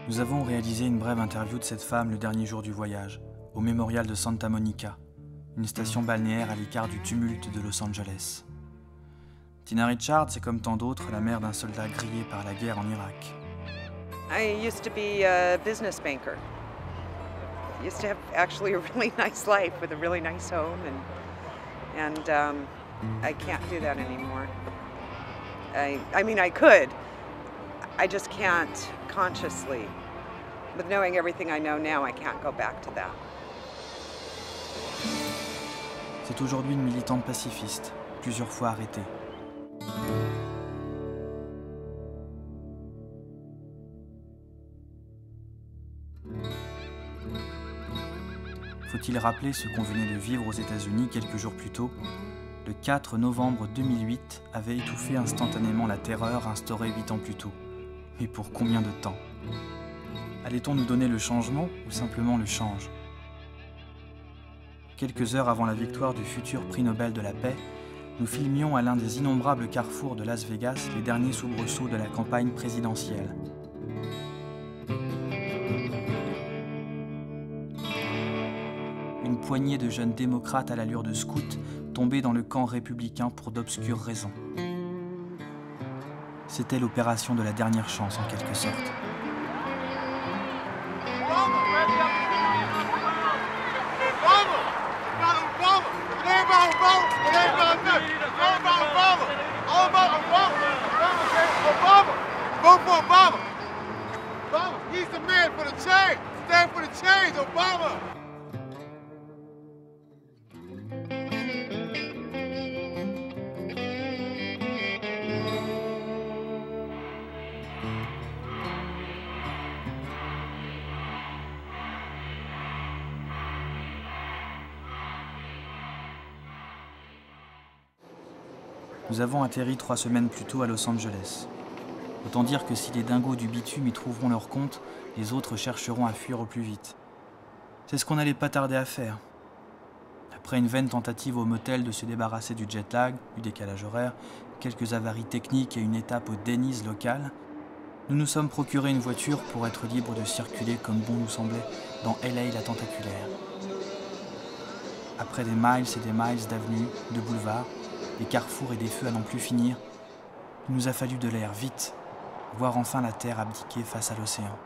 Nous avons réalisé une brève interview de cette femme le dernier jour du voyage, au mémorial de Santa Monica, une station balnéaire à l'écart du tumulte de Los Angeles. Tina Richards est comme tant d'autres la mère d'un soldat grillé par la guerre en Irak. I used to be a business banker. I used to have actually a really nice life with a really nice home, and I can't do that anymore. I mean, I could. I just can't consciously. With knowing everything I know now, I can't go back to that. C'est aujourd'hui une militante pacifiste, plusieurs fois arrêtée. Faut-il rappeler ce qu'on venait de vivre aux États-Unis quelques jours plus tôt? Le 4 novembre 2008 avait étouffé instantanément la terreur instaurée 8 ans plus tôt. Mais pour combien de temps? Allait-on nous donner le changement ou simplement le change? Quelques heures avant la victoire du futur prix Nobel de la paix, nous filmions à l'un des innombrables carrefours de Las Vegas les derniers soubresauts de la campagne présidentielle. Une poignée de jeunes démocrates à l'allure de scouts tombés dans le camp républicain pour d'obscures raisons. C'était l'opération de la dernière chance en quelque sorte. Vote for Obama! Obama, he's the man for the change! Stand for the change, Obama! Nous avons atterri 3 semaines plus tôt à Los Angeles. Autant dire que si les dingos du bitume y trouveront leur compte, les autres chercheront à fuir au plus vite. C'est ce qu'on n'allait pas tarder à faire. Après une vaine tentative au motel de se débarrasser du jet lag, du décalage horaire, quelques avaries techniques et une étape au Denny's local, nous nous sommes procuré une voiture pour être libres de circuler comme bon nous semblait dans LA la tentaculaire. Après des miles et des miles d'avenues, de boulevards, des carrefours et des feux à n'en plus finir, il nous a fallu de l'air, vite, voir enfin la terre abdiquer face à l'océan.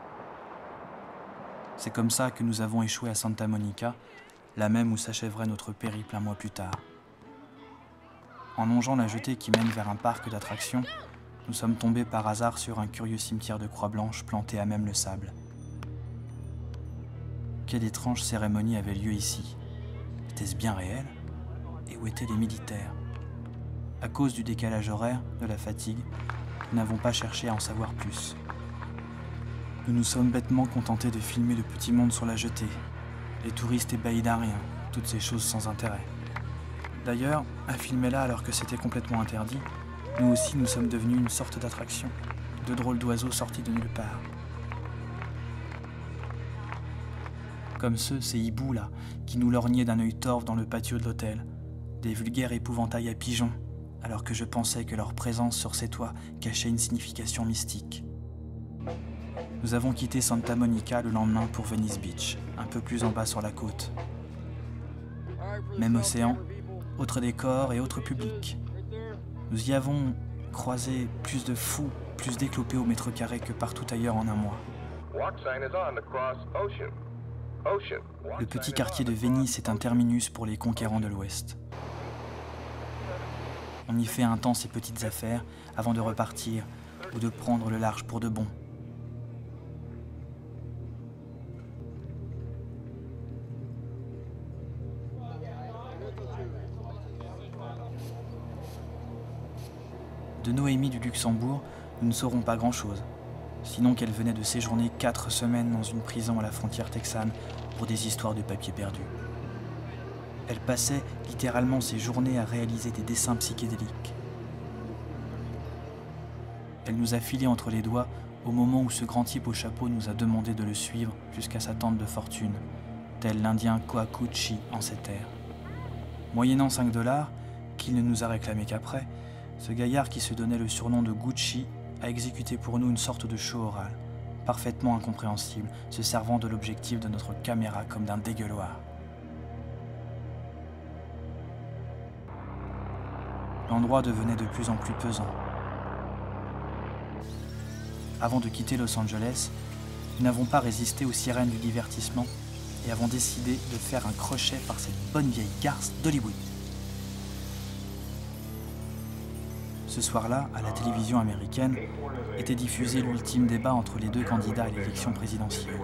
C'est comme ça que nous avons échoué à Santa Monica, la même où s'achèverait notre périple un mois plus tard. En longeant la jetée qui mène vers un parc d'attractions, nous sommes tombés par hasard sur un curieux cimetière de croix blanches planté à même le sable. Quelle étrange cérémonie avait lieu ici? Était-ce bien réel? Et où étaient les militaires? À cause du décalage horaire, de la fatigue, nous n'avons pas cherché à en savoir plus. Nous nous sommes bêtement contentés de filmer le petit monde sur la jetée, les touristes ébahis d'un rien, toutes ces choses sans intérêt. D'ailleurs, à filmer là alors que c'était complètement interdit, nous aussi nous sommes devenus une sorte d'attraction, de drôles d'oiseaux sortis de nulle part. Comme ces hiboux là, qui nous lorgnaient d'un œil torve dans le patio de l'hôtel, des vulgaires épouvantails à pigeons, alors que je pensais que leur présence sur ces toits cachait une signification mystique. Nous avons quitté Santa Monica le lendemain pour Venice Beach, un peu plus en bas sur la côte. Même océan, autre décor et autre public. Nous y avons croisé plus de fous, plus d'éclopés au mètre carré que partout ailleurs en un mois. Le petit quartier de Venise est un terminus pour les conquérants de l'Ouest. On y fait un temps ses petites affaires avant de repartir ou de prendre le large pour de bon. De Noémie du Luxembourg, nous ne saurons pas grand-chose, sinon qu'elle venait de séjourner 4 semaines dans une prison à la frontière texane pour des histoires de papier perdu. Elle passait littéralement ses journées à réaliser des dessins psychédéliques. Elle nous a filé entre les doigts au moment où ce grand type au chapeau nous a demandé de le suivre jusqu'à sa tente de fortune, tel l'Indien Coacucci en ces terres. Moyennant $5, qu'il ne nous a réclamé qu'après, ce gaillard qui se donnait le surnom de Gucci a exécuté pour nous une sorte de show oral, parfaitement incompréhensible, se servant de l'objectif de notre caméra comme d'un dégueuloir. L'endroit devenait de plus en plus pesant. Avant de quitter Los Angeles, nous n'avons pas résisté aux sirènes du divertissement et avons décidé de faire un crochet par cette bonne vieille garce d'Hollywood. Ce soir-là, à la télévision américaine, était diffusé l'ultime débat entre les deux candidats à l'élection présidentielle.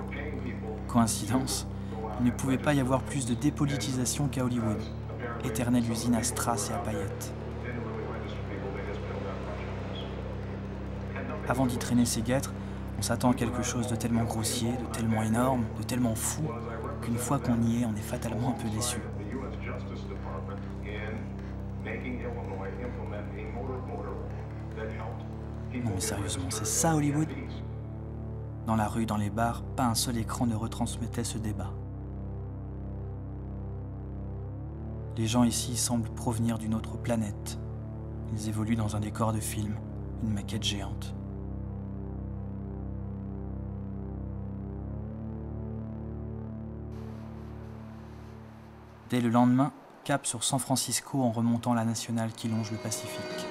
Coïncidence, il ne pouvait pas y avoir plus de dépolitisation qu'à Hollywood, éternelle usine à strass et à paillettes. Avant d'y traîner ses guêtres, on s'attend à quelque chose de tellement grossier, de tellement énorme, de tellement fou, qu'une fois qu'on y est, on est fatalement un peu déçu. Non mais sérieusement, c'est ça Hollywood? Dans la rue, dans les bars, pas un seul écran ne retransmettait ce débat. Les gens ici semblent provenir d'une autre planète. Ils évoluent dans un décor de film, une maquette géante. Dès le lendemain, cap sur San Francisco en remontant la nationale qui longe le Pacifique.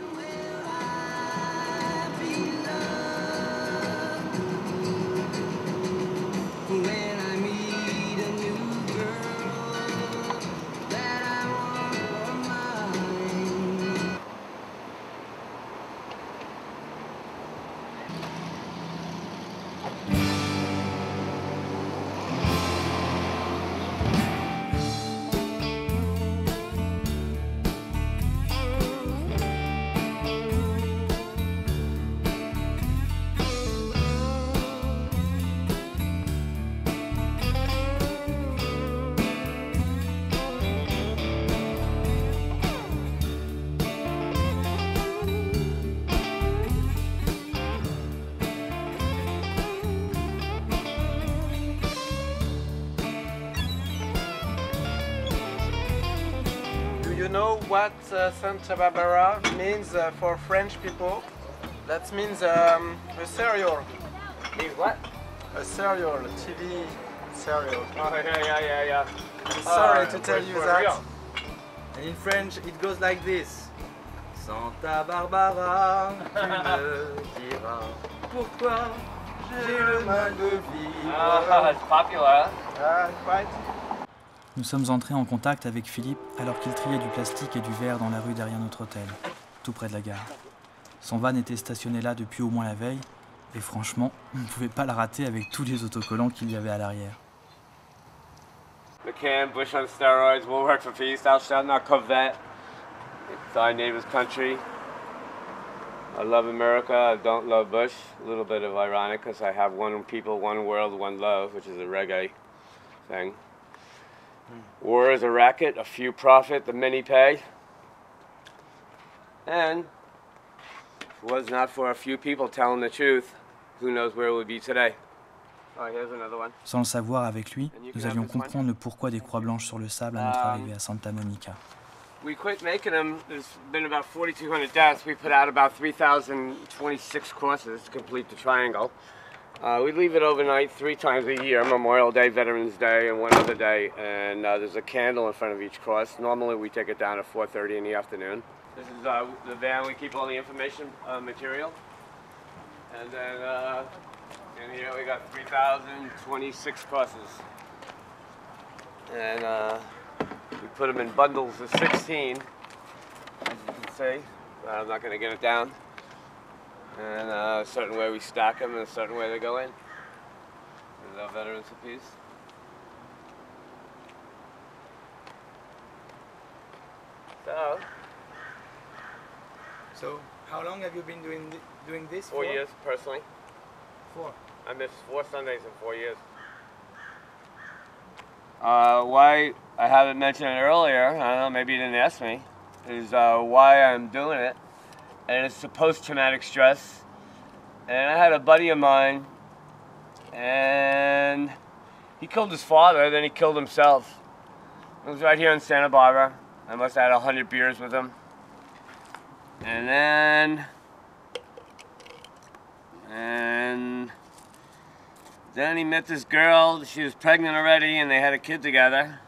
You know what Santa Barbara means for French people? That means a serial. Means what? A serial, a TV serial. Oh, yeah. Sorry to tell you that. Real. And in French, it goes like this. Santa Barbara, tu me diras pourquoi j'ai le mal de vivre. It's popular, Quite. Nous sommes entrés en contact avec Philippe alors qu'il triait du plastique et du verre dans la rue derrière notre hôtel, tout près de la gare. Son van était stationné là depuis au moins la veille, et franchement, on ne pouvait pas la rater avec tous les autocollants qu'il y avait à l'arrière. McCann, Bush on steroids, we'll work for peace, thou shalt not covet. It's thy neighbor's country. I love America, I don't love Bush. A little bit of ironic because I have one people, one world, one love, which is a reggae thing. War is a racket, a few profit, the many pay. And if it was not for a few people telling the truth, who knows where we'd be today. Oh, here's another one. Sans le savoir avec lui, nous allions comprendre le pourquoi des croix blanches sur le sable à notre arrivée à Santa Monica. We quit making them. There's been about 4,200 deaths. We put out about 3,026 crosses to complete the triangle. We leave it overnight 3 times a year, Memorial Day, Veterans Day, and one other day. And there's a candle in front of each cross. Normally we take it down at 4:30 in the afternoon. This is the van. We keep all the information material. And then in here we got 3,026 crosses. And we put them in bundles of 16, as you can see. I'm not going to get it down. And a certain way we stack them and a certain way they go in. There's our Veterans of Peace. So, how long have you been doing this? 4 years, personally. 4. I missed 4 Sundays in 4 years. Why I haven't mentioned it earlier, I don't know, maybe you didn't ask me, is why I'm doing it. And it's the post-traumatic stress. And I had a buddy of mine, and he killed his father, then he killed himself. It was right here in Santa Barbara. I must have had 100 beers with him. And Then he met this girl, she was pregnant already, and they had a kid together.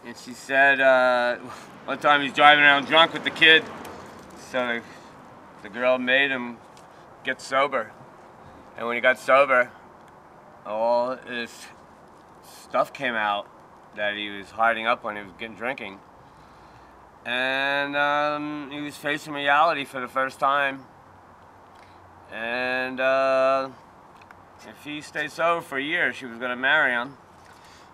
And she said, one time he's driving around drunk with the kid, so the girl made him get sober. And when he got sober, all his stuff came out that he was hiding up when he was getting drinking. And he was facing reality for the first time. And if he stayed sober for a year, she was going to marry him.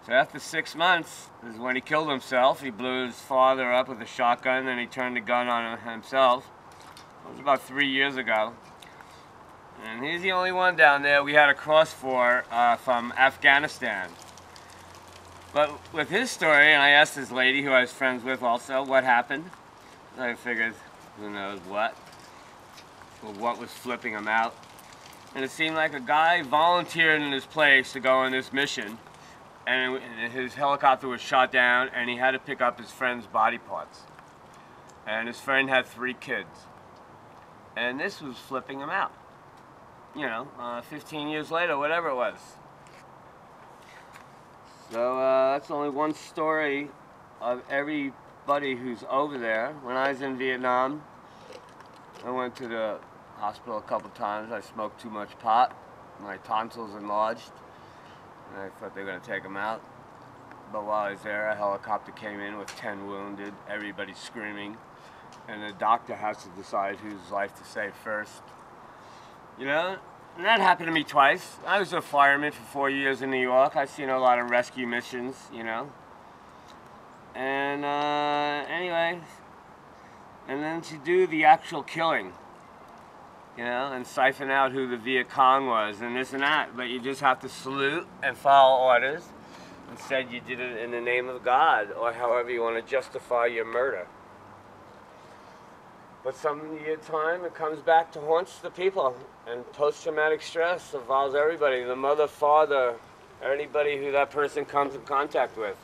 So after 6 months is when he killed himself. He blew his father up with a shotgun, and he turned the gun on himself. It was about 3 years ago. And he's the only one down there we had a cross for from Afghanistan. But with his story, and I asked this lady who I was friends with also, what happened? I figured, who knows what. Well, what was flipping him out. And it seemed like a guy volunteered in his place to go on this mission. And his helicopter was shot down, and he had to pick up his friend's body parts. And his friend had 3 kids. And this was flipping him out. You know, 15 years later, whatever it was. So that's only one story of everybody who's over there. When I was in Vietnam, I went to the hospital a couple times. I smoked too much pot. My tonsils enlarged. And I thought they were going to take them out. But while I was there, a helicopter came in with 10 wounded, everybody screaming. And the doctor has to decide whose life to save first. You know, and that happened to me twice. I was a fireman for 4 years in New York. I've seen a lot of rescue missions, you know. And anyway, and then to do the actual killing. You know, and siphon out who the Viet Cong was and this and that. But you just have to salute and follow orders. Instead, you did it in the name of God, or however you want to justify your murder. But some time, it comes back to haunts the people. And post-traumatic stress involves everybody, the mother, father, anybody who that person comes in contact with.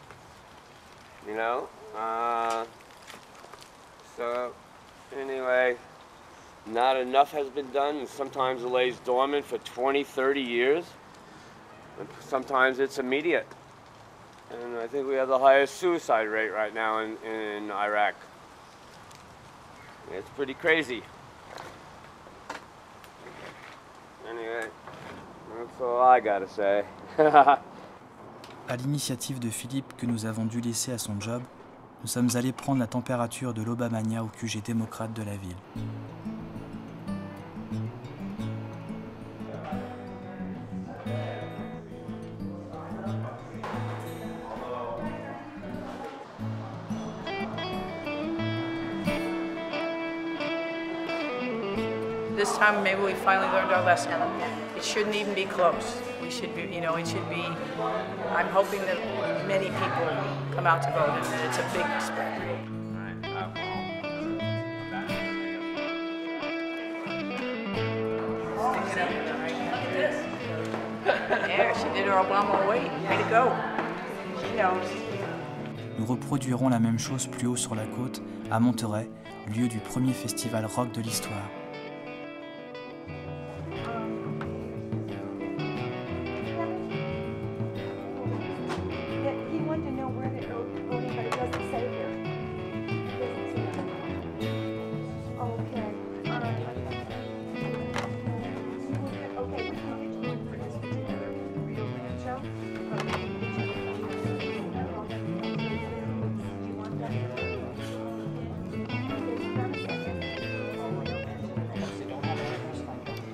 You know? So, anyway. Not enough has been done, and sometimes it lays dormant for 20, 30 years. And sometimes it's immediate. And I think we have the highest suicide rate right now in Iraq. It's pretty crazy. Anyway, that's all I gotta say. À l'initiative de Philippe que nous avons dû laisser à son job, nous sommes allés prendre la température de l'Obamania au QG démocrate de la ville. This time, maybe we finally learned our lesson. It shouldn't even be close. We should be, you know, it should be, I'm hoping that many people come out to vote and that it's a big spread. There, she did her Obama way. Way to go. She knows. Nous reproduirons la même chose plus haut sur la côte, à Monterey, lieu du premier festival rock de l'histoire.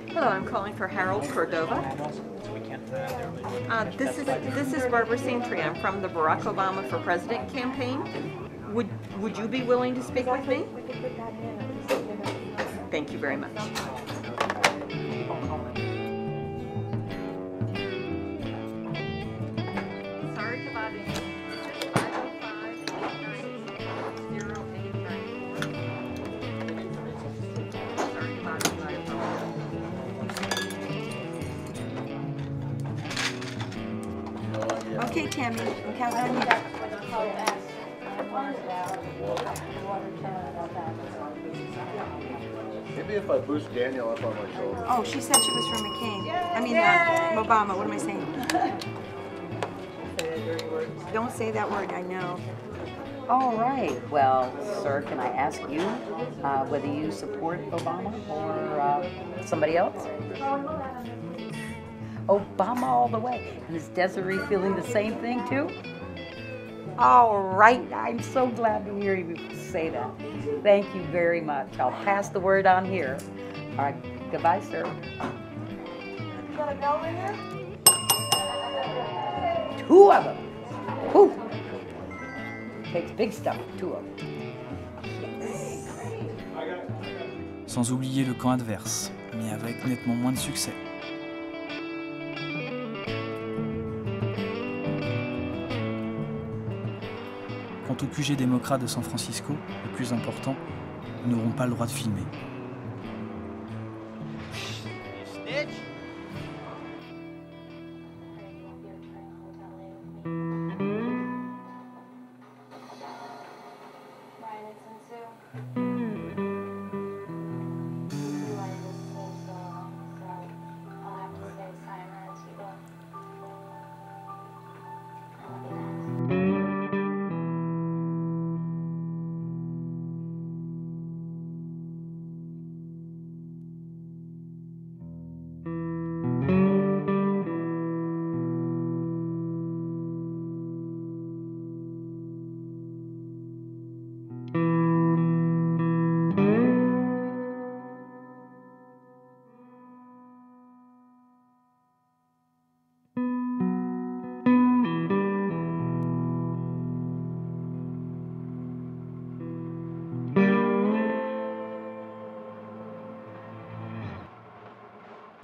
Hello, I'm calling for Harold Cordova. This is Barbara Santry. I'm from the Barack Obama for President campaign. Would you be willing to speak with me? Thank you very much. Sorry to bother you. 505-980-94. Okay, Tammy, we'll count on you. Maybe if I boost Daniel up on my shoulder. Oh, she said she was from McCain. I mean, Obama. What am I saying? Don't say that word. I know. All right. Well, sir, can I ask you whether you support Obama or somebody else? Obama all the way. And is Desiree feeling the same thing too? All right. I'm so glad to hear you say that. Thank you very much. I'll pass the word on here. All right. Goodbye, sir. You got a bell ringer? 2 of them. Whew. Takes big stuff, 2 of them. Sans oublier le camp adverse, mais avec nettement moins de succès. Quant au QG démocrate de San Francisco, le plus important, ils n'auront pas le droit de filmer.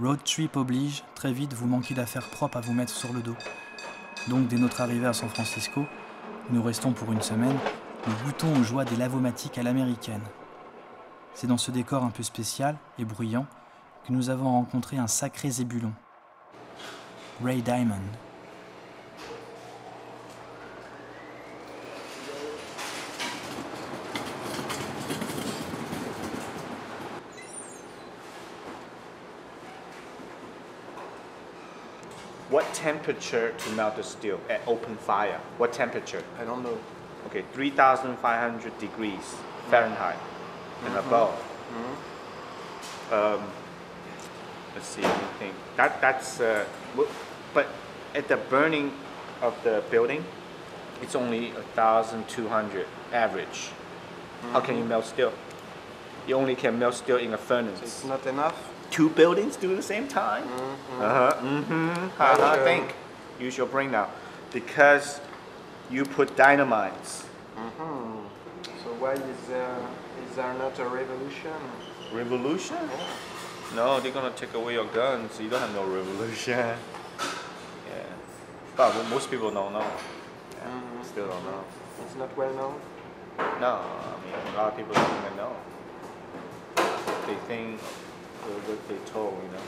Road trip oblige, très vite vous manquez d'affaires propres à vous mettre sur le dos. Donc dès notre arrivée à San Francisco, nous restons pour une semaine, nous goûtons aux joies des lavomatiques à l'américaine. C'est dans ce décor un peu spécial et bruyant que nous avons rencontré un sacré zébulon, Ray Diamond. What temperature to melt the steel at open fire? What temperature? I don't know. Okay, 3,500 degrees Fahrenheit and above. Let's see, let me think. That's but at the burning of the building, it's only 1,200 average. How can you melt steel? You only can melt steel in a furnace. It's not enough. 2 buildings do the same time? Think. Use your brain now. Because you put dynamites. So why is there not a revolution? Revolution? No, they're gonna take away your guns. You don't have no revolution. Yeah. But most people don't know. Yeah. Still don't know. It's not well known? No, I mean, a lot of people don't even know. They think what they told, you know.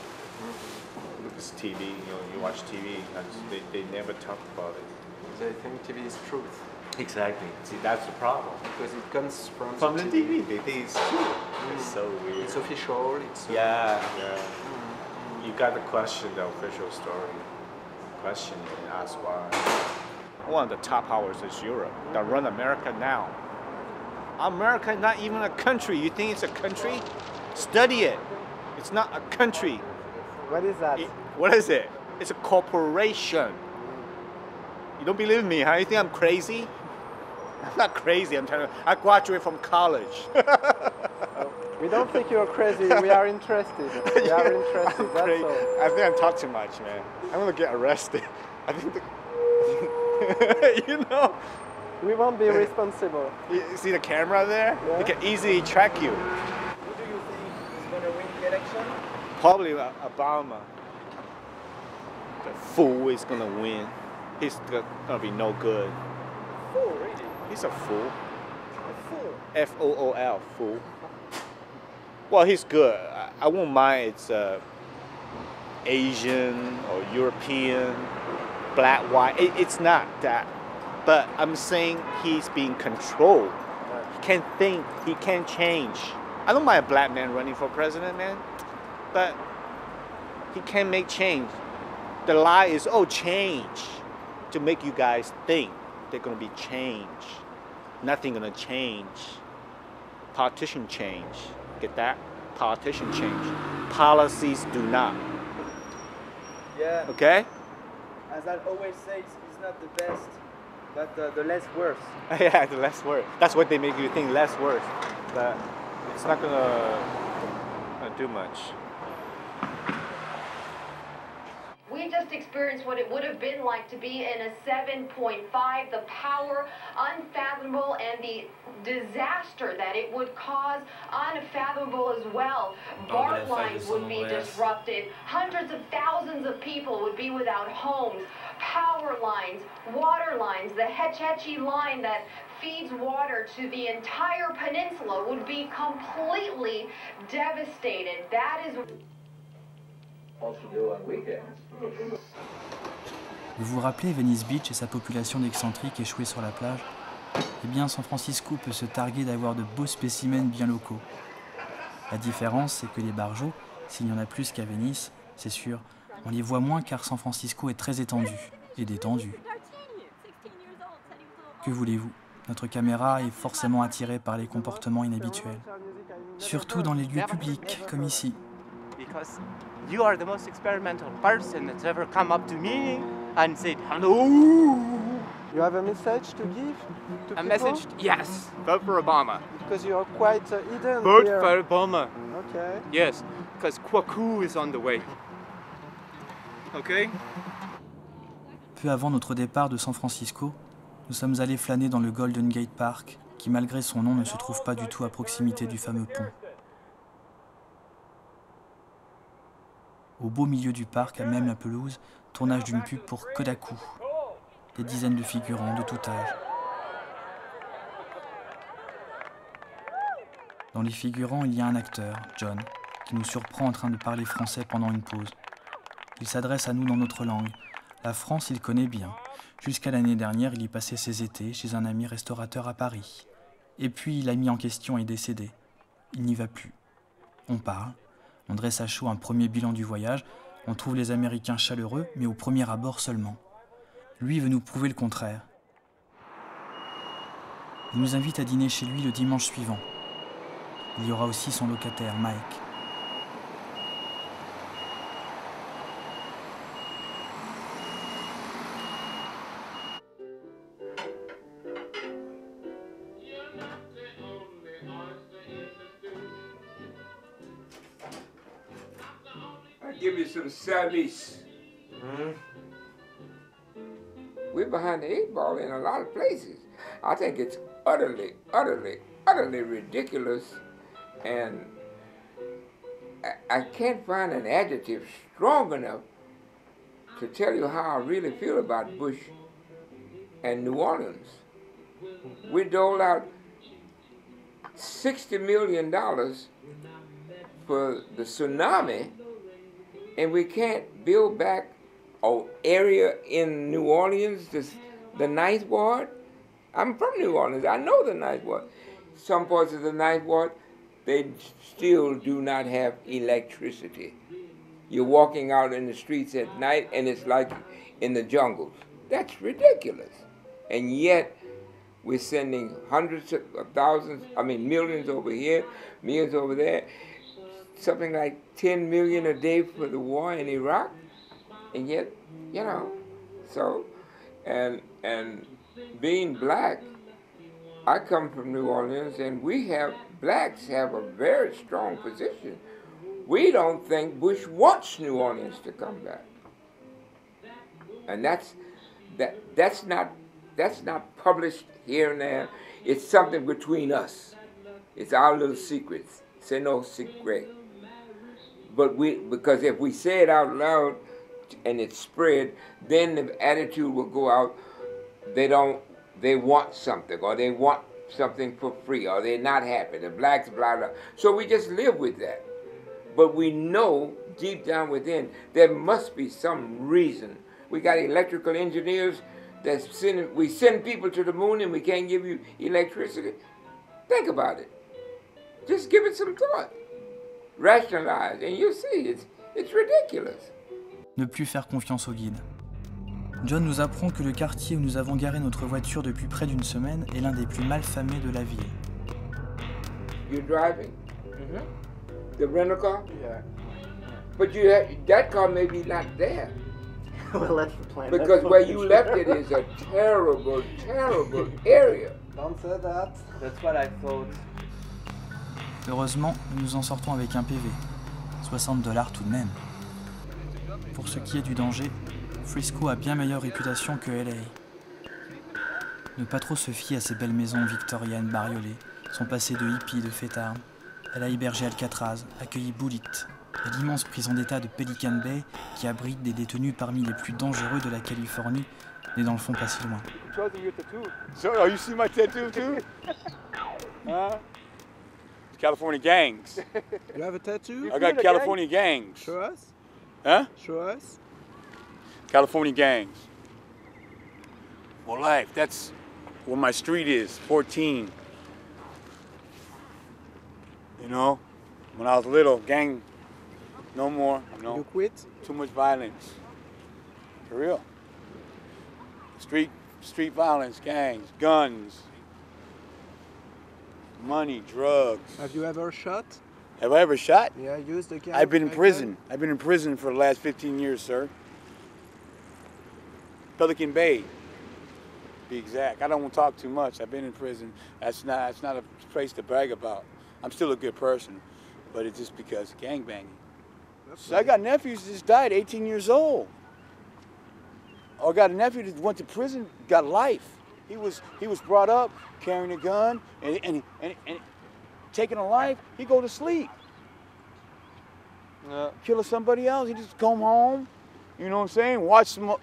Look at TV, you watch TV, they never talk about it. They think TV is truth. Exactly. See, that's the problem. Because it comes from the TV. They think it's true. It's so weird. It's official. It's yeah. You got to question the official story. Question it and ask why. One of the top powers is Europe that run America now. America is not even a country. You think it's a country? Study it. It's not a country. What is that? What is it? It's a corporation. You don't believe me, huh? You think I'm crazy? I'm not crazy. I graduated from college. We don't think you're crazy. We are interested. We are interested. That's all. I think I'm talking too much, man. I'm gonna get arrested. I think you know. We won't be responsible. You see the camera there? Yeah. It can easily track you. Who do you think is going to win the election? Probably Obama. The fool is going to win. He's going to be no good. Fool, really? He's a fool. A fool? F-O-O-L, fool. Well, he's good. I won't mind it's Asian or European, black, white. It's not that. But I'm saying he's being controlled. He can't think, he can't change. I don't mind a black man running for president, man, but he can't make change. The lie is, oh, change, to make you guys think they're gonna be change. Nothing gonna change. Politician change. Get that? Politician change. Policies do not. Yeah. Okay? As I always say, it's not the best, but the less worse. Yeah, the less worse. That's what they make you think, less worse. But it's not gonna do much. We just experienced what it would have been like to be in a 7.5, the power unfathomable and the disaster that it would cause unfathomable as well. BART lines would be disrupted. Hundreds of thousands of people would be without homes. Power lines, water lines, the Hetch Hetchy line that feeds water to the entire peninsula would be completely devastated. That is Vous vous rappelez Venice Beach et sa population d'excentriques échoués sur la plage? Eh bien, San Francisco peut se targuer d'avoir de beaux spécimens bien locaux. La différence, c'est que les barjots, s'il y en a plus qu'à Venise, c'est sûr, on les voit moins car San Francisco est très étendu et détendu. Que voulez-vous? Notre caméra est forcément attirée par les comportements inhabituels. Surtout dans les lieux publics, comme ici. Because you are the most experimental person that's ever come up to me and said hello. You have a message to give to people? A message? Yes. Vote for Obama. Because you are quite hidden Vote here. for Obama. Okay. Yes, because Kwaku is on the way. Okay? Peu avant notre départ de San Francisco, nous sommes allés flâner dans le Golden Gate Park, qui malgré son nom ne se trouve pas du tout à proximité du fameux pont. Au beau milieu du parc, à même la pelouse, tournage d'une pub pour Kodaku. Des dizaines de figurants de tout âge. Dans les figurants, il y a un acteur, John, qui nous surprend en train de parler français pendant une pause. Il s'adresse à nous dans notre langue. La France, il connaît bien. Jusqu'à l'année dernière, il y passait ses étés chez un ami restaurateur à Paris. Et puis, l'ami en question est décédé. Il n'y va plus. On parle. On dresse à chaud un premier bilan du voyage, on trouve les Américains chaleureux, mais au premier abord seulement. Lui veut nous prouver le contraire. Il nous invite à dîner chez lui le dimanche suivant. Il y aura aussi son locataire, Mike. Give you some service. We're behind the eight ball in a lot of places. I think it's utterly ridiculous, and I can't find an adjective strong enough to tell you how I really feel about Bush and New Orleans. We doled out $60 million for the tsunami, and we can't build back an area in New Orleans, the Ninth Ward. I'm from New Orleans. I know the Ninth Ward. Some parts of the Ninth Ward, they still do not have electricity. You're walking out in the streets at night, and it's like in the jungles. That's ridiculous. And yet, we're sending hundreds of thousands, millions over here, millions over there. Something like 10 million a day for the war in Iraq, and yet, so, and being black, I come from New Orleans, and blacks have a very strong position. We don't think Bush wants New Orleans to come back, and that's not published here and there. It's something between us. It's our little secrets. C'est no secret. But because if we say it out loud and it's spread, then the attitude will go out, they want something, or they want something for free, or they're not happy, the blacks, blah, blah. So we just live with that. But we know deep down within, there must be some reason. We got electrical engineers we send people to the moon and we can't give you electricity. Think about it. Just give it some thought. Rationalize, and you'll see it's ridiculous. Ne plus faire confiance au guide. John nous apprend que le quartier où nous avons garé notre voiture depuis près d'une semaine est l'un des plus malfamés de la ville. You're driving? The rental car? Yeah. But that car may be not there. Well, that's the plan. Because where you left it is a terrible, terrible area. Don't say that. That's what I thought. Heureusement, nous nous en sortons avec un PV. $60 tout de même. Pour ce qui est du danger, Frisco a bien meilleure réputation que LA. Ne pas trop se fier à ces belles maisons victoriennes bariolées, son passé de hippie de fêtards. Elle a hébergé Alcatraz, accueilli Bullitt, et l'immense prison d'État de Pelican Bay qui abrite des détenus parmi les plus dangereux de la Californie, mais dans le fond pas si loin. So, oh, you see my tattoo too? Huh? California gangs. You have a tattoo? I got California gangs. Show us. Huh? Show us. California gangs. For life. That's where my street is, 14. You know, when I was little, gang, no more. No. You quit? Too much violence. For real. Street violence, gangs, guns, money, drugs. Have you ever shot? Have I ever shot? Yeah, used a gun. I've been in prison. I've been in prison for the last 15 years, sir. Pelican Bay, to be exact. I don't want to talk too much. I've been in prison. That's not a place to brag about. I'm still a good person, but it's just because of gangbanging. So I got nephews that just died, 18 years old. I got a nephew that went to prison, got life. He was brought up carrying a gun and taking a life. He go to sleep. Killing somebody else. He just come home. You know what I'm saying? Watch some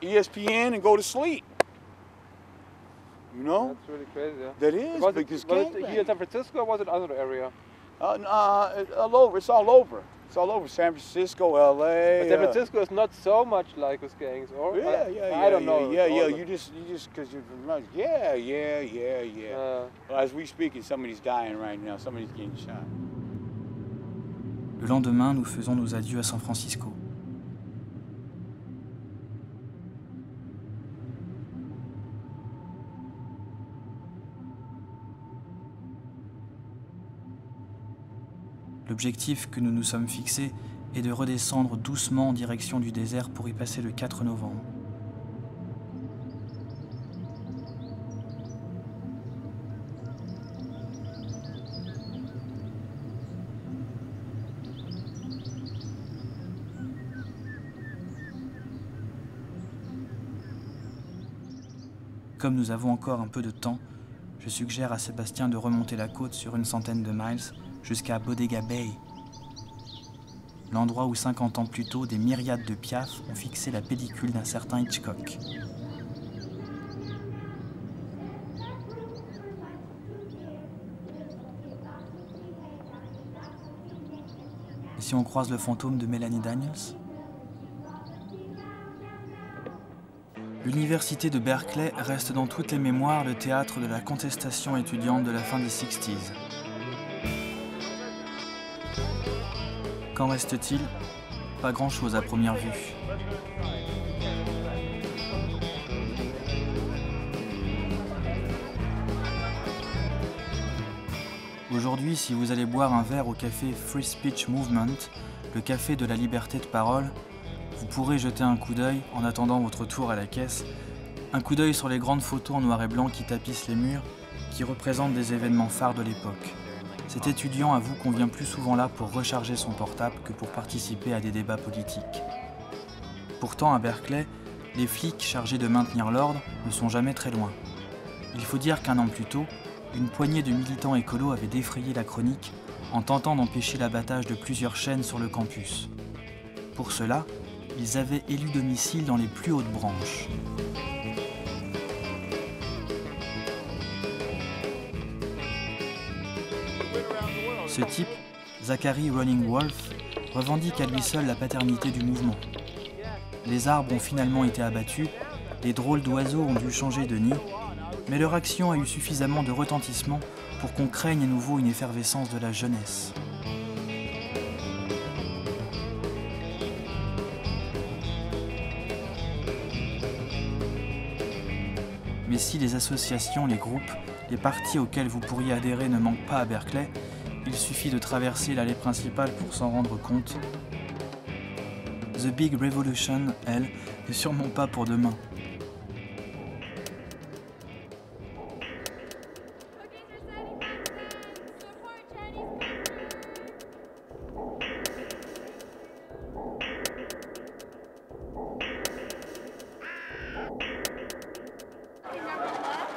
ESPN and go to sleep. You know? That's really crazy. Yeah. That is because was it here in San Francisco or was it another area? All over. It's all over. It's all over. San Francisco, LA. But San Francisco is not so much like with gangs, or I don't know. Yeah. You just because you're from yeah. Well, as we speak, somebody's dying right now. Somebody's getting shot. Le lendemain, nous faisons nos adieux à San Francisco. L'objectif que nous nous sommes fixés est de redescendre doucement en direction du désert pour y passer le 4 novembre. Comme nous avons encore un peu de temps, je suggère à Sébastien de remonter la côte sur une centaine de miles jusqu'à Bodega Bay, l'endroit où 50 ans plus tôt, des myriades de piafs ont fixé la pellicule d'un certain Hitchcock. Et si on croise le fantôme de Melanie Daniels ? L'université de Berkeley reste dans toutes les mémoires le théâtre de la contestation étudiante de la fin des 60s. Qu'en reste-t-il? Pas grand-chose à première vue. Aujourd'hui, si vous allez boire un verre au café Free Speech Movement, le café de la liberté de parole, vous pourrez jeter un coup d'œil, en attendant votre tour à la caisse, un coup d'œil sur les grandes photos en noir et blanc qui tapissent les murs, qui représentent des événements phares de l'époque. Cet étudiant avoue qu'on vient plus souvent là pour recharger son portable que pour participer à des débats politiques. Pourtant, à Berkeley, les flics chargés de maintenir l'ordre ne sont jamais très loin. Il faut dire qu'un an plus tôt, une poignée de militants écolos avait défrayé la chronique en tentant d'empêcher l'abattage de plusieurs chaînes sur le campus. Pour cela, ils avaient élu domicile dans les plus hautes branches. Ce type, Zachary Running Wolf, revendique à lui seul la paternité du mouvement. Les arbres ont finalement été abattus, les drôles d'oiseaux ont dû changer de nid, mais leur action a eu suffisamment de retentissement pour qu'on craigne à nouveau une effervescence de la jeunesse. Mais si les associations, les groupes, les partis auxquels vous pourriez adhérer ne manquent pas à Berkeley, il suffit de traverser l'allée principale pour s'en rendre compte. The Big Revolution, elle, n'est sûrement pas pour demain.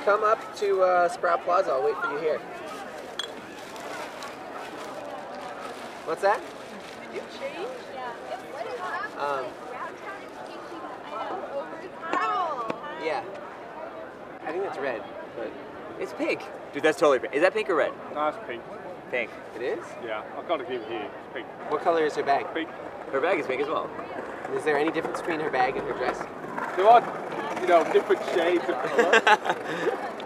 Come up to Sprout Plaza. I'll wait for you here. What's that? You change? Yeah. I think that's red, but it's pink. Dude, that's totally pink. Is that pink or red? No, it's pink. Pink. It is? Yeah, I've got to give it here. It's pink. What color is her bag? Pink. Her bag is pink as well. Is there any difference between her bag and her dress? There are, different shades of color.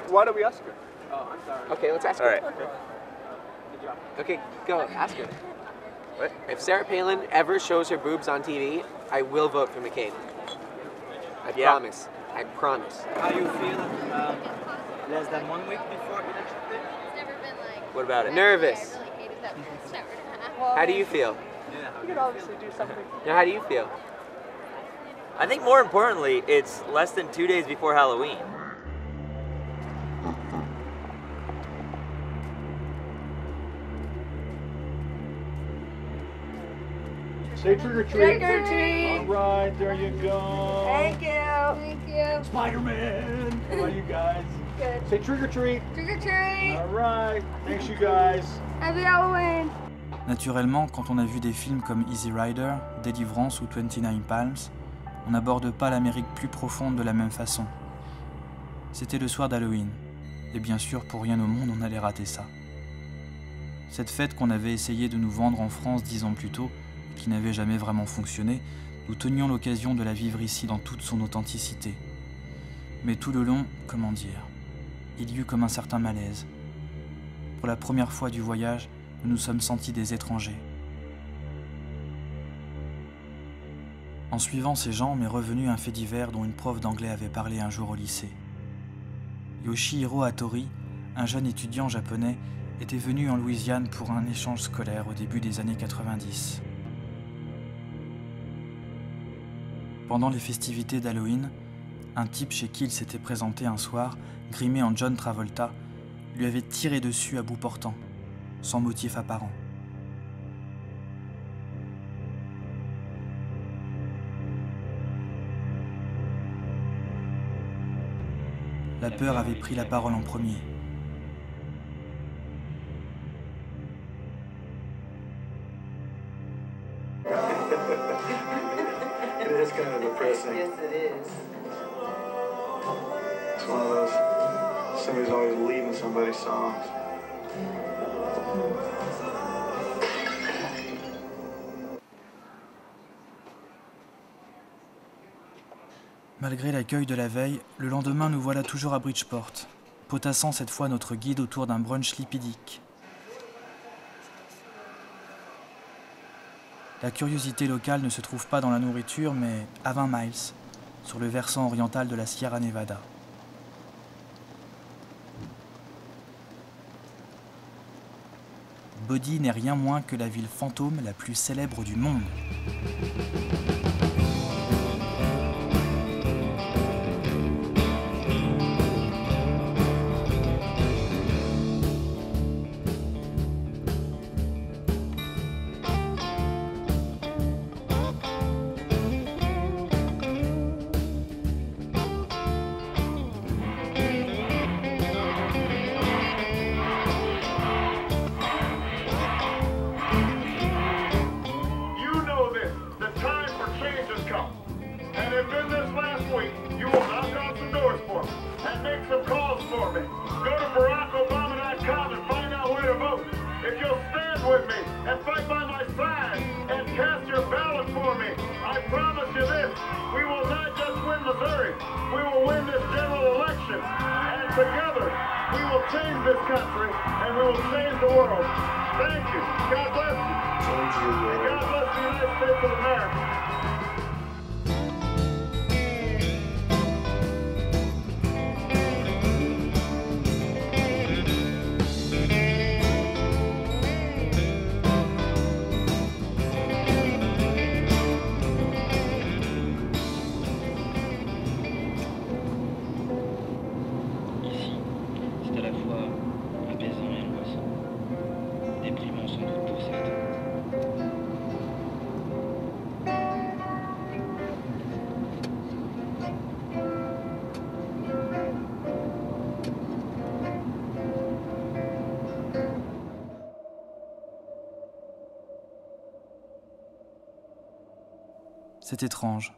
Why don't we ask her? Oh, I'm sorry. Okay, let's ask her. All right. Okay, go. Ask her. What? If Sarah Palin ever shows her boobs on TV, I will vote for McCain. I promise. I promise. How you feel less than 1 week before election day? What about it? Nervous. How do you feel? You could obviously do something. Now, how do you feel? I think more importantly, it's less than 2 days before Halloween. Say trick or treat. Trick or treat. All right, there you go. Thank you. Thank you. Spider-Man. How are you guys? Good. Say trick or treat. Trick or treat. All right. Thanks, you guys. Happy Halloween. Naturellement, quand on a vu des films comme Easy Rider, Deliverance ou 29 Palms, on n'aborde pas l'Amérique plus profonde de la même façon. C'était le soir d'Halloween, et bien sûr, pour rien au monde, on allait rater ça. Cette fête qu'on avait essayé de nous vendre en France 10 ans plus tôt, qui n'avait jamais vraiment fonctionné, nous tenions l'occasion de la vivre ici dans toute son authenticité. Mais tout le long, comment dire, il y eut comme un certain malaise. Pour la première fois du voyage, nous nous sommes sentis des étrangers. En suivant ces gens m'est revenu un fait divers dont une prof d'anglais avait parlé un jour au lycée. Yoshihiro Hattori, un jeune étudiant japonais, était venu en Louisiane pour un échange scolaire au début des années 90. Pendant les festivités d'Halloween, un type chez qui il s'était présenté un soir, grimé en John Travolta, lui avait tiré dessus à bout portant, sans motif apparent. La peur avait pris la parole en premier. It is kind of depressing. Yes, it is. It's one of those, somebody's always leading somebody's songs. Malgré l'accueil de la veille, le lendemain nous voilà toujours à Bridgeport, potassant cette fois notre guide autour d'un brunch lipidique. La curiosité locale ne se trouve pas dans la nourriture, mais à 20 miles, sur le versant oriental de la Sierra Nevada. Bodie n'est rien moins que la ville fantôme la plus célèbre du monde. We will change this country, and we will change the world. Thank you. God bless you. Change your world. And God bless the United States of America. C'est étrange.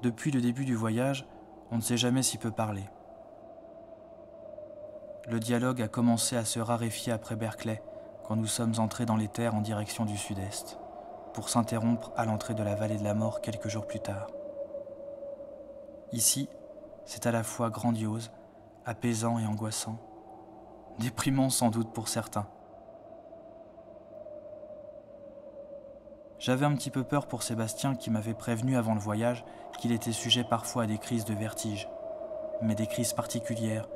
Depuis le début du voyage, on ne s'est jamais si peu parlé. Le dialogue a commencé à se raréfier après Berkeley, quand nous sommes entrés dans les terres en direction du sud-est, pour s'interrompre à l'entrée de la vallée de la mort quelques jours plus tard. Ici, c'est à la fois grandiose, apaisant et angoissant, déprimant sans doute pour certains. J'avais un petit peu peur pour Sébastien qui m'avait prévenu avant le voyage qu'il était sujet parfois à des crises de vertige, mais des crises particulières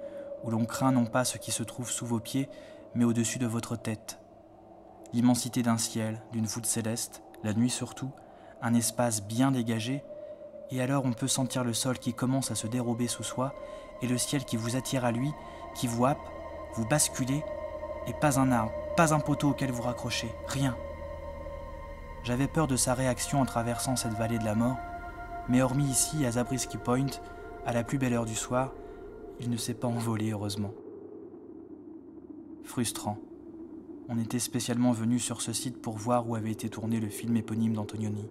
où l'on craint non pas ce qui se trouve sous vos pieds, mais au-dessus de votre tête. L'immensité d'un ciel, d'une voûte céleste, la nuit surtout, un espace bien dégagé, et alors on peut sentir le sol qui commence à se dérober sous soi, et le ciel qui vous attire à lui, qui vous happe, vous basculez, et pas un arbre, pas un poteau auquel vous raccrochez, rien. J'avais peur de sa réaction en traversant cette vallée de la mort, mais hormis ici, à Zabriskie Point, à la plus belle heure du soir, il ne s'est pas envolé, heureusement. Frustrant. On était spécialement venu sur ce site pour voir où avait été tourné le film éponyme d'Antonioni.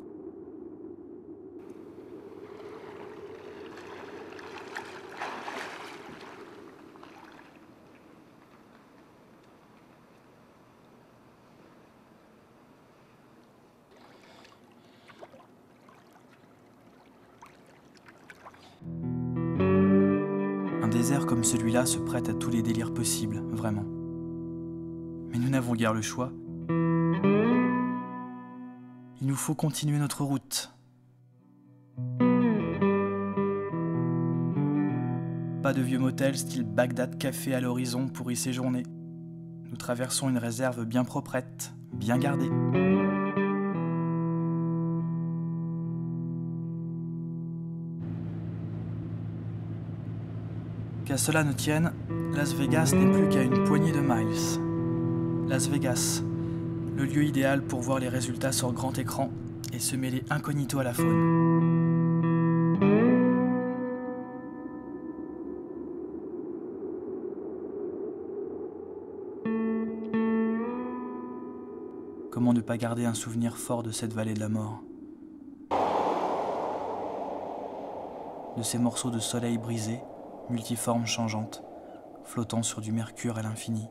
Un désert comme celui-là se prête à tous les délires possibles, vraiment. Mais nous n'avons guère le choix. Il nous faut continuer notre route. Pas de vieux motel style Bagdad Café à l'horizon pour y séjourner. Nous traversons une réserve bien proprette, bien gardée. Qu'à cela ne tienne, Las Vegas n'est plus qu'à une poignée de miles. Las Vegas, le lieu idéal pour voir les résultats sur grand écran et se mêler incognito à la faune. Comment ne pas garder un souvenir fort de cette vallée de la mort? De ces morceaux de soleil brisés, multiformes changeantes, flottant sur du mercure à l'infini.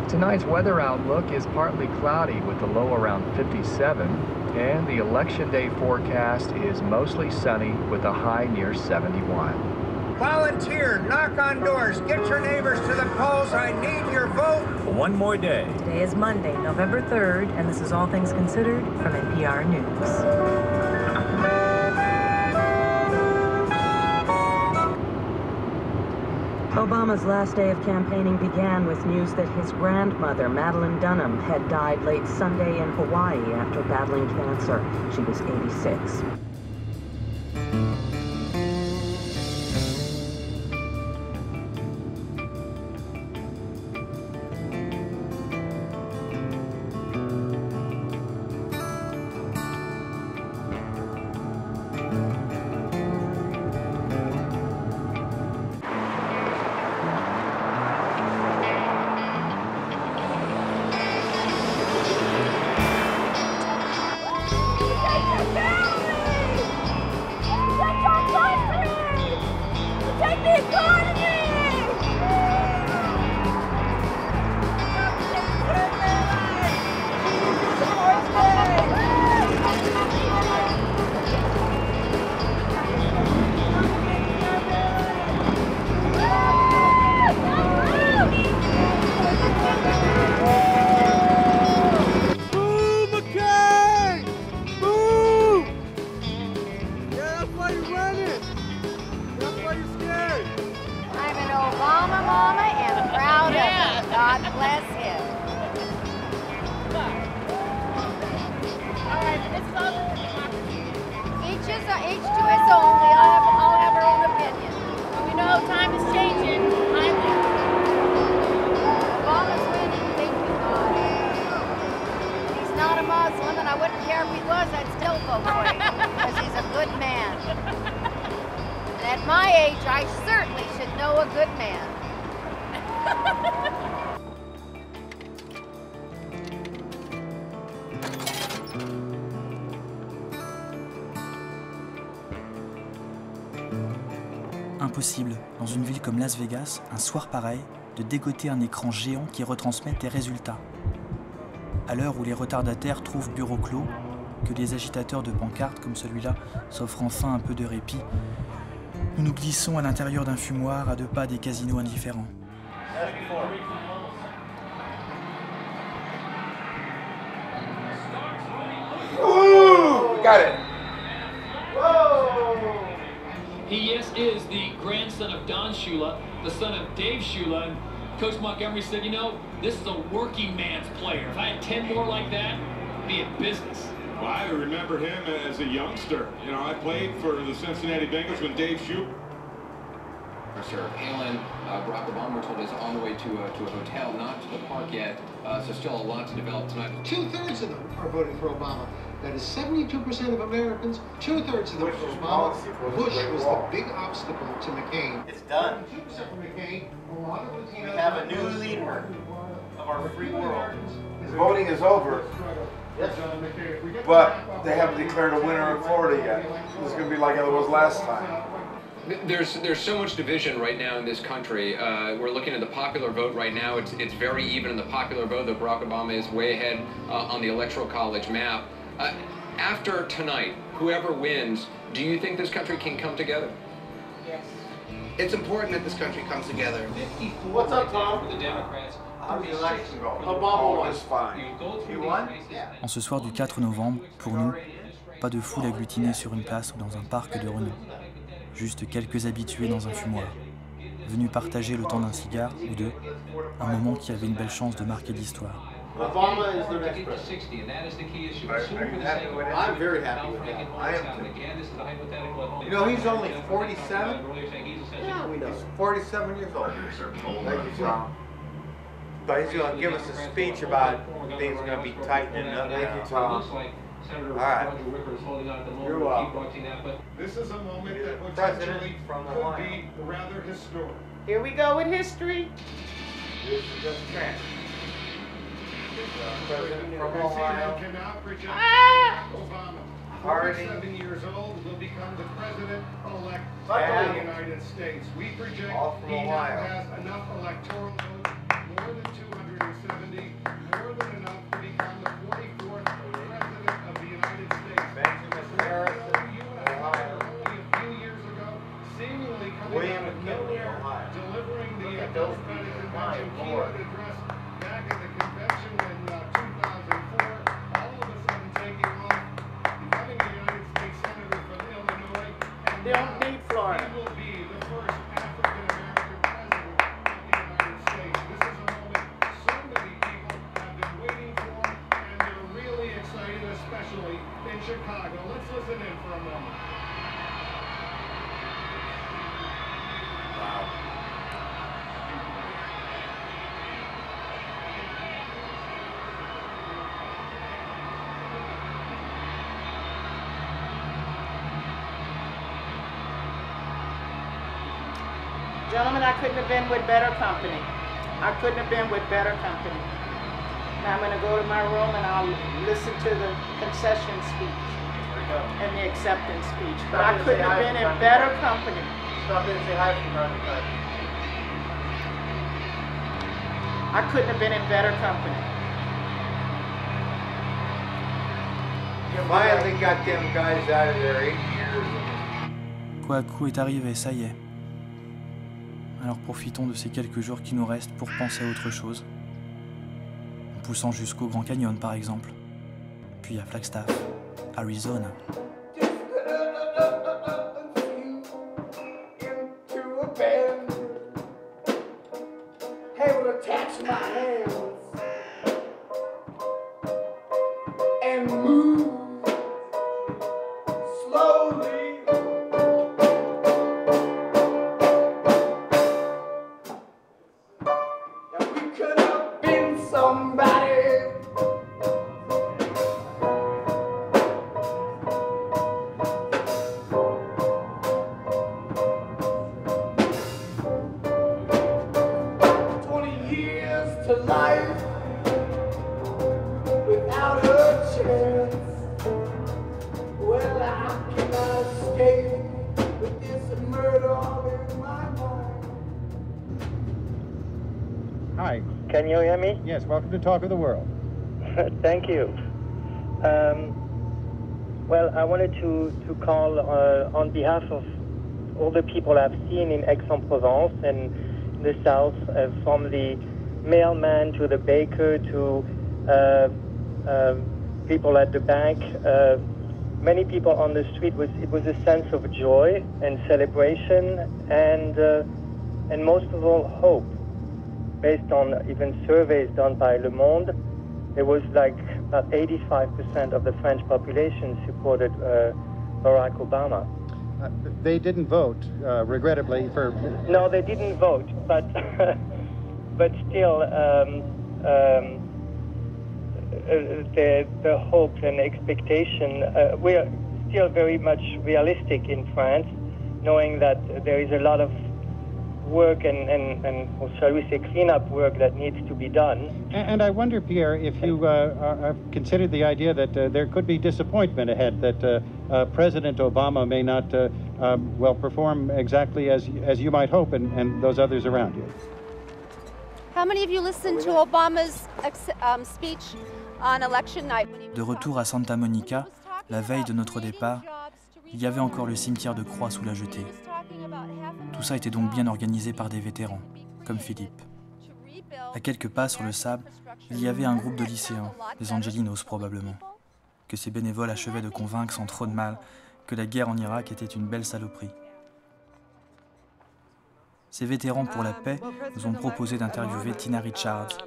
Tonight's weather outlook is partly cloudy with a low around 57, and the election day forecast is mostly sunny with a high near 71. Volunteer, knock on doors, get your neighbors to the polls. I need your vote. One more day. Today is Monday, November 3rd, and this is All Things Considered from NPR News. Obama's last day of campaigning began with news that his grandmother, Madeline Dunham, had died late Sunday in Hawaii after battling cancer. She was 86. care if he was, I'd still vote for him, because he's a good man. And at my age, I certainly should know a good man. Impossible, dans une ville comme Las Vegas, un soir pareil, de dégoter un écran géant qui retransmet tes résultats. À l'heure où les retardataires trouvent bureau clos, que les agitateurs de pancartes comme celui-là s'offrent enfin un peu de répit, nous nous glissons à l'intérieur d'un fumoir à 2 pas des casinos indifférents. Ooh, got it. He is the grandson of Don Shula, the son of Dave Shula, and Coach Montgomery said, you know, this is a working man's player. If I had 10 more like that, I'd be in business. Well, I remember him as a youngster. You know, I played for the Cincinnati Bengals when Dave Shula. Sarah Palin, Barack Obama, we're told, is on the way to a hotel, not to the park yet, so still a lot to develop tonight. 2/3 of them are voting for Obama. That is 72% of Americans, 2/3 of them for Obama. Bush was the big obstacle to McCain. It's done. 2% for McCain. A lot of Latinos. We have a new leader of our free world. The voting is over, but they haven't declared a winner in Florida yet. It's going to be like it was last time. There's so much division right now in this country. We're looking at the popular vote right now. It's very even in the popular vote, though Barack Obama is way ahead on the Electoral College map. After tonight, whoever wins, do you think this country can come together? Yes. It's important that this country comes together. What's up, Tom? For the Democrats. How's the election going? Obama won. It's fine. You won? En ce soir du 4 novembre, pour nous, pas de foule agglutinée sur une place ou dans un parc de renom. Juste quelques habitués dans un fumoir, venus partager le temps d'un cigare ou deux, un moment qui avait une belle chance de marquer l'histoire. Obama is the next president. I'm very happy with that. I am too. You know, he's only 47. Yeah, we know. He's 47 years old. Thank you, Tom. But he's going to give us a speech about things going to be tightening up. Thank you, Tom. All right. You're welcome. This is a moment that President potentially from could Ohio. be rather historic. Here we go with history. This is just Trent. President from This Ohio. evening cannot project Obama. Harding. 47 years old, will become the president-elect of Wow. the United States. We project All from he now Ohio. has enough electoral votes, more than 270, more than enough to become the 44th president of the United States. Benjamin Harrison, You and I Ohio. only a few years ago, seemingly coming William out of McKinley, nowhere, Ohio. delivering the Look at those Democratic people Convention flying forward. keynote address back at the convention in 2004, all of a sudden taking off, becoming the United States Senator from Illinois, and They don't need Florida. he will be the first African-American president of the United States. This is a moment so many people have been waiting for, and they're really excited, especially in Chicago. Let's listen in for a moment. Gentlemen, I couldn't have been with better company. I couldn't have been with better company. Now I'm going to go to my room and I'll listen to the concession speech and the acceptance speech. But I couldn't have been in better company. Stop in and say hi from time to time. I couldn't have been in better company. You finally got them guys out of there 8 years. Kouakou est arrivé, ça y est. Alors profitons de ces quelques jours qui nous restent pour penser à autre chose. En poussant jusqu'au Grand Canyon par exemple. Puis à Flagstaff, Arizona. Into a bend, able to attach my hands and move slowly. And we could have been somebody. Can you hear me? Yes, welcome to Talk of the World. Thank you. Well, I wanted to call on behalf of all the people I've seen in Aix-en-Provence and in the south, from the mailman to the baker to people at the bank, many people on the street. It was a sense of joy and celebration and most of all hope. Based on even surveys done by Le Monde, there was like about 85% of the French population supported Barack Obama. They didn't vote, regrettably, for... No, they didn't vote, but but still, the hope and expectation, we are still very much realistic in France, knowing that there is a lot of work and or shall we say cleanup work that needs to be done. And I wonder, Pierre, if you have considered the idea that there could be disappointment ahead, that President Obama may not, well, perform exactly as you might hope and those others around you. How many of you listened to Obama's speech on election night? De retour à Santa Monica, la veille de notre départ, il y avait encore le cimetière de Croix sous la jetée. Tout ça était donc bien organisé par des vétérans, comme Philippe. À quelques pas sur le sable, il y avait un groupe de lycéens, les Angelinos probablement, que ces bénévoles achevaient de convaincre sans trop de mal que la guerre en Irak était une belle saloperie. Ces vétérans pour la paix nous ont proposé d'interviewer Tina Richards,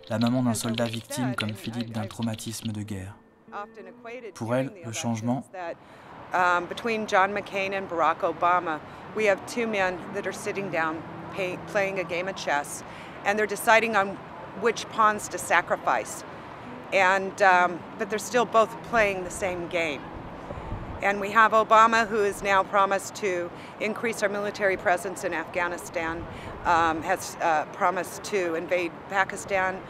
la maman d'un soldat victime comme Philippe d'un traumatisme de guerre. Pour elle, le changement... Between John McCain and Barack Obama, we have two men that are sitting down playing a game of chess, and they're deciding on which pawns to sacrifice. And but they're still both playing the same game. And we have Obama, who has now promised to increase our military presence in Afghanistan, has promised to invade Pakistan.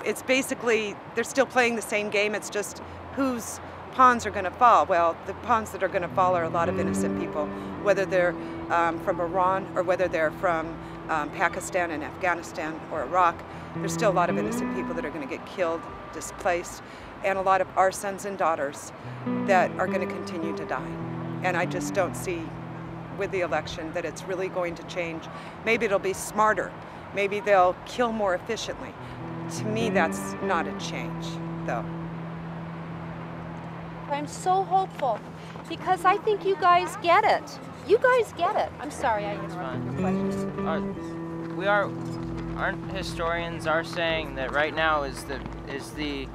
It's basically, they're still playing the same game, it's just whose pawns are going to fall. Well, the pawns that are going to fall are a lot of innocent people, whether they're from Iran or whether they're from Pakistan and Afghanistan or Iraq. There's still a lot of innocent people that are going to get killed, displaced, and a lot of our sons and daughters that are going to continue to die. And I just don't see with the election that it's really going to change. Maybe it'll be smarter. Maybe they'll kill more efficiently. To me, that's not a change, though. I'm so hopeful because I think you guys get it. You guys get it. I'm sorry I interrupted your question. Aren't historians are saying that right now is the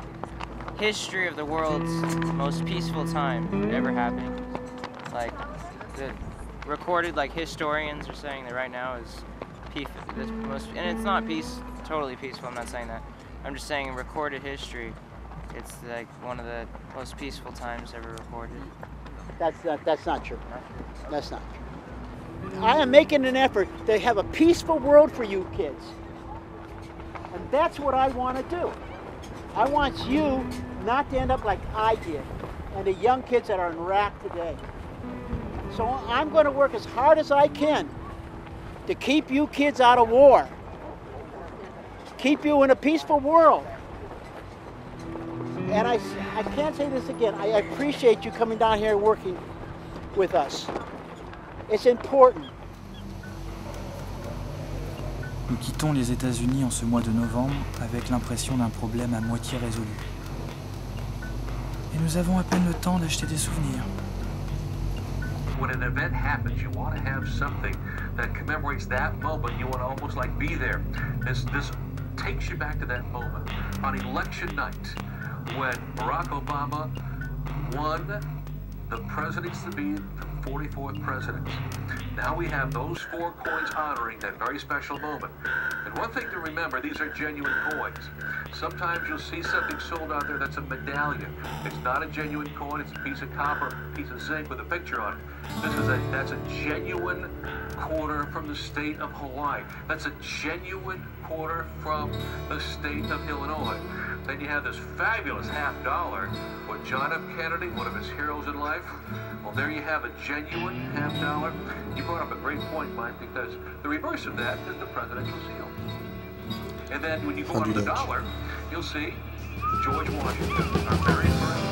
history of the world's most peaceful time ever happening. Like the recorded, like historians are saying that right now is the most, and it's not totally peaceful. I'm not saying that. I'm just saying in recorded history, it's like one of the most peaceful times ever recorded. That's not true. That's not true. I am making an effort to have a peaceful world for you kids. And that's what I want to do. I want you not to end up like I did and the young kids that are in Iraq today. So I'm going to work as hard as I can to keep you kids out of war. Keep you in a peaceful world. And I can't say this again, I appreciate you coming down here and working with us. It's important. Nous quittons les États-Unis en ce mois de novembre avec l'impression d'un problème à moitié résolu. Et nous avons à peine le temps d'acheter des souvenirs. When an event happens, you want to have something that commemorates that moment. You want to almost like be there. This takes you back to that moment. On election night, when Barack Obama won the presidency to be the 44th president. Now we have those 4 coins honoring that very special moment. And one thing to remember, these are genuine coins. Sometimes you'll see something sold out there that's a medallion. It's not a genuine coin, it's a piece of copper, a piece of zinc with a picture on it. That's a genuine quarter from the state of Hawaii. That's a genuine quarter from the state of Illinois. Then you have this fabulous $50 with John F. Kennedy, one of his heroes in life. Well, there you have a genuine $50. You brought up a great point, Mike, because the reverse of that is the presidential seal. And then when you go under the dollar, you'll see George Washington, our very first